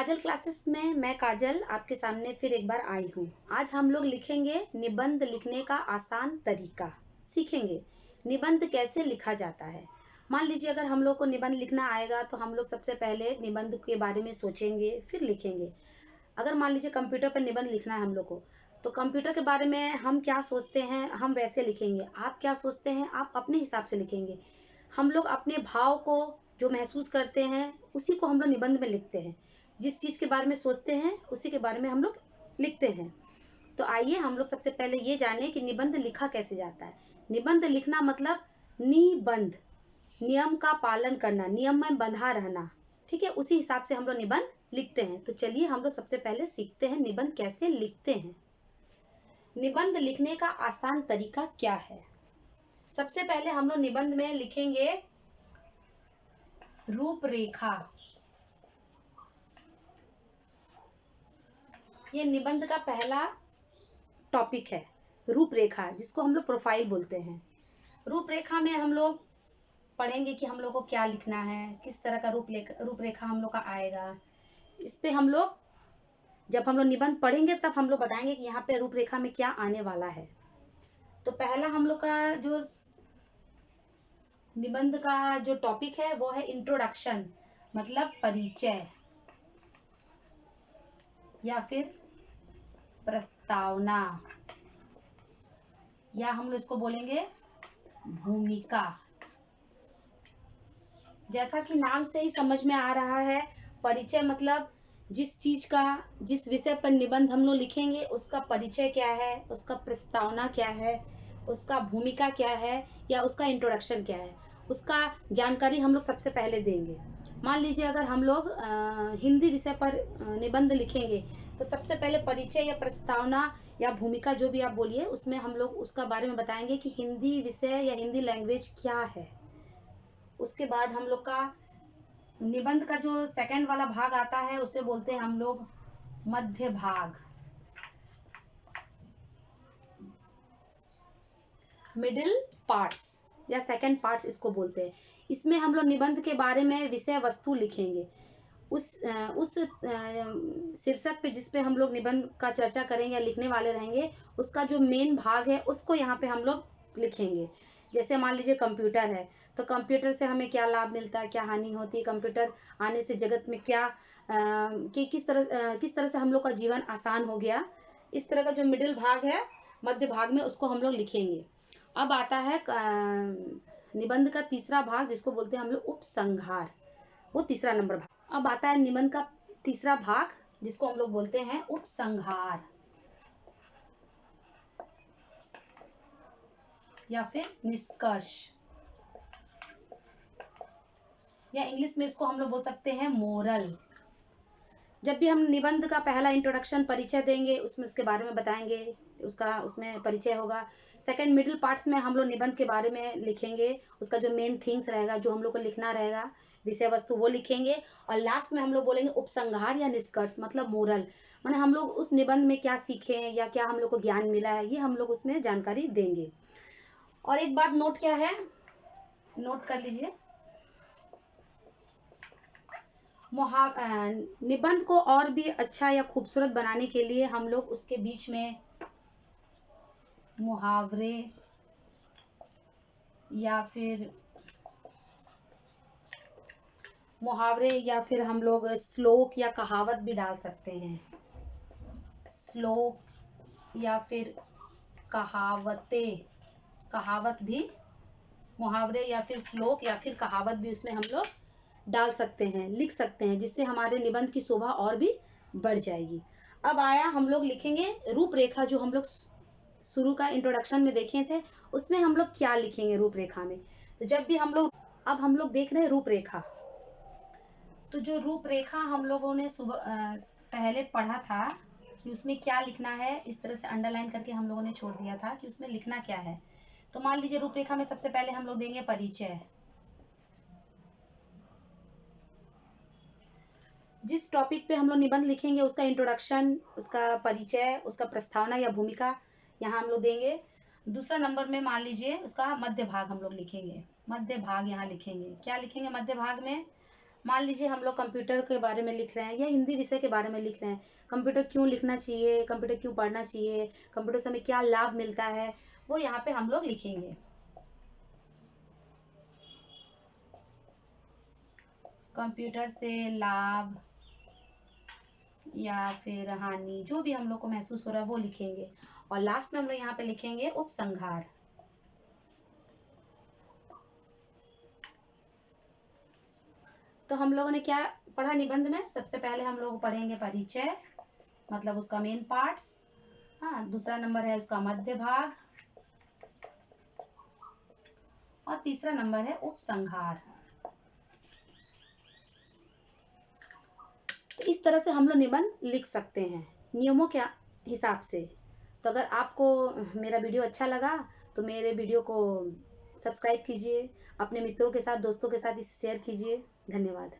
काजल classes में मैं काजल आपके सामने फिर एक बार आई हूँ। आज हम लोग लिखेंगे निबंध लिखने का आसान तरीका, सीखेंगे निबंध कैसे लिखा जाता है। मान लीजिए अगर हम लोग को निबंध लिखना आएगा तो हम लोग सबसे पहले निबंध के बारे में सोचेंगे फिर लिखेंगे। अगर मान लीजिए कंप्यूटर पर निबंध लिखना है हम लोग को, तो कंप्यूटर के बारे में हम क्या सोचते हैं हम वैसे लिखेंगे। आप क्या सोचते हैं आप अपने हिसाब से लिखेंगे। हम लोग अपने भाव को जो महसूस करते हैं उसी को हम लोग निबंध में लिखते हैं। जिस चीज़ के बारे में सोचते हैं उसी के बारे में हम लोग लिखते हैं। तो आइए हम लोग सबसे पहले ये जाने कि निबंध लिखा कैसे जाता है। निबंध लिखना मतलब निबंध, नियम का पालन करना, नियम में बंधा रहना। ठीक है, उसी हिसाब से हम लोग निबंध लिखते हैं। तो चलिए हम लोग सबसे पहले सीखते हैं निबंध कैसे लिखते हैं। निबंध लिखने का आसान तरीका क्या है। सबसे पहले हम लोग निबंध में लिखेंगे रूपरेखा। ये निबंध का पहला टॉपिक है, रूपरेखा, जिसको हम लोग प्रोफाइल बोलते हैं। रूपरेखा में हम लोग पढ़ेंगे कि हम लोग को क्या लिखना है, किस तरह का रूपरेखा हम लोग का आएगा। इस पे हम लोग जब हम लोग निबंध पढ़ेंगे तब हम लोग बताएंगे कि यहाँ पे रूपरेखा में क्या आने वाला है। तो पहला हम लोग का जो निबंध का जो टॉपिक है वो है इंट्रोडक्शन, मतलब परिचय या फिर प्रस्तावना, या हम लोग इसको बोलेंगे भूमिका। जैसा कि नाम से ही समझ में आ रहा है, परिचय मतलब जिस चीज का, जिस विषय पर निबंध हम लोग लिखेंगे उसका परिचय क्या है, उसका प्रस्तावना क्या है, उसका भूमिका क्या है, या उसका इंट्रोडक्शन क्या है, उसका जानकारी हम लोग सबसे पहले देंगे। मान लीजिए अगर हम लोग हिंदी विषय पर निबंध लिखेंगे तो सबसे पहले परिचय या प्रस्तावना या भूमिका जो भी आप बोलिए, उसमें हम लोग उसका बारे में बताएंगे कि हिंदी विषय या हिंदी लैंग्वेज क्या है। उसके बाद हम लोग का निबंध का जो सेकंड वाला भाग आता है उसे बोलते हैं हम लोग मध्य भाग, मिडिल पार्ट्स या सेकंड पार्ट्स इसको बोलते हैं। इसमें हम लोग निबंध के बारे में विषय वस्तु लिखेंगे। उस शीर्षक पे जिस पे हम लोग निबंध का चर्चा करेंगे या लिखने वाले रहेंगे, उसका जो मेन भाग है उसको यहाँ पे हम लोग लिखेंगे। जैसे मान लीजिए कंप्यूटर है, तो कंप्यूटर से हमें क्या लाभ मिलता है, क्या हानि होती है, कंप्यूटर आने से जगत में क्या कि किस तरह से हम लोग का जीवन आसान हो गया। इस तरह का जो मिडिल भाग है, मध्य भाग में, उसको हम लोग लिखेंगे। अब आता है निबंध का तीसरा भाग जिसको बोलते हैं हम लोग उपसंहार, वो तीसरा नंबर भाग। अब आता है निबंध का तीसरा भाग जिसको हम लोग बोलते हैं उपसंहार या फिर निष्कर्ष, या इंग्लिश में इसको हम लोग बोल सकते हैं मोरल। जब भी हम निबंध का पहला इंट्रोडक्शन परिचय देंगे, उसमें उसके बारे में बताएंगे, उसमें परिचय होगा। सेकंड मिडिल पार्ट्स में हम लोग निबंध के बारे में लिखेंगे, उसका जो मेन थिंग्स रहेगा, जो हम लोग को लिखना रहेगा, विषय वस्तु, वो लिखेंगे। और लास्ट में हम लोग बोलेंगे उपसंहार या निष्कर्ष, मतलब मोरल, माने हम लोग उस निबंध में क्या सीखे या क्या हम लोग को ज्ञान मिला है, ये हम लोग उसमें जानकारी देंगे। और एक बात नोट क्या है, नोट कर लीजिए, निबंध को और भी अच्छा या खूबसूरत बनाने के लिए हम लोग उसके बीच में मुहावरे या फिर हम लोग श्लोक या कहावत भी डाल सकते हैं। श्लोक या फिर कहावत भी, मुहावरे या फिर श्लोक या फिर कहावत भी उसमें हम लोग डाल सकते हैं, लिख सकते हैं, जिससे हमारे निबंध की शोभा और भी बढ़ जाएगी। अब आया हम लोग लिखेंगे रूपरेखा, जो हम लोग शुरू का इंट्रोडक्शन में देखे थे, उसमें हम लोग क्या लिखेंगे रूपरेखा में। तो जब भी हम लोग देख रहे हैं रूपरेखा, तो जो रूपरेखा हम लोगों ने पहले पढ़ा था कि उसमें क्या लिखना है, इस तरह से अंडरलाइन करके हम लोगों ने छोड़ दिया था कि उसमें लिखना क्या है। तो मान लीजिए रूपरेखा में सबसे पहले हम लोग देंगे परिचय। जिस टॉपिक पे हम लोग निबंध लिखेंगे उसका इंट्रोडक्शन, उसका परिचय, उसका प्रस्तावना या भूमिका यहाँ हम लोग देंगे। दूसरा नंबर में मान लीजिए उसका मध्य भाग हम लोग लिखेंगे। मध्य भाग यहाँ लिखेंगे, क्या लिखेंगे मध्य भाग में, मान लीजिए हम लोग कंप्यूटर के बारे में लिख रहे हैं या हिंदी विषय के बारे में लिख रहे हैं, कंप्यूटर क्यों लिखना चाहिए, कंप्यूटर क्यों पढ़ना चाहिए, कंप्यूटर से हमें क्या लाभ मिलता है, वो यहाँ पे हम लोग लिखेंगे। कंप्यूटर से लाभ या फिर हानि, जो भी हम लोग को महसूस हो रहा है वो लिखेंगे। और लास्ट में हम लोग यहाँ पे लिखेंगे उपसंहार। तो हम लोगों ने क्या पढ़ा निबंध में? सबसे पहले हम लोग पढ़ेंगे परिचय, मतलब उसका मेन पार्ट्स। हाँ, दूसरा नंबर है उसका मध्य भाग, और तीसरा नंबर है उपसंहार। तो इस तरह से हम लोग निबंध लिख सकते हैं नियमों के हिसाब से। तो अगर आपको मेरा वीडियो अच्छा लगा तो मेरे वीडियो को सब्सक्राइब कीजिए, अपने मित्रों के साथ, दोस्तों के साथ इसे शेयर कीजिए। धन्यवाद।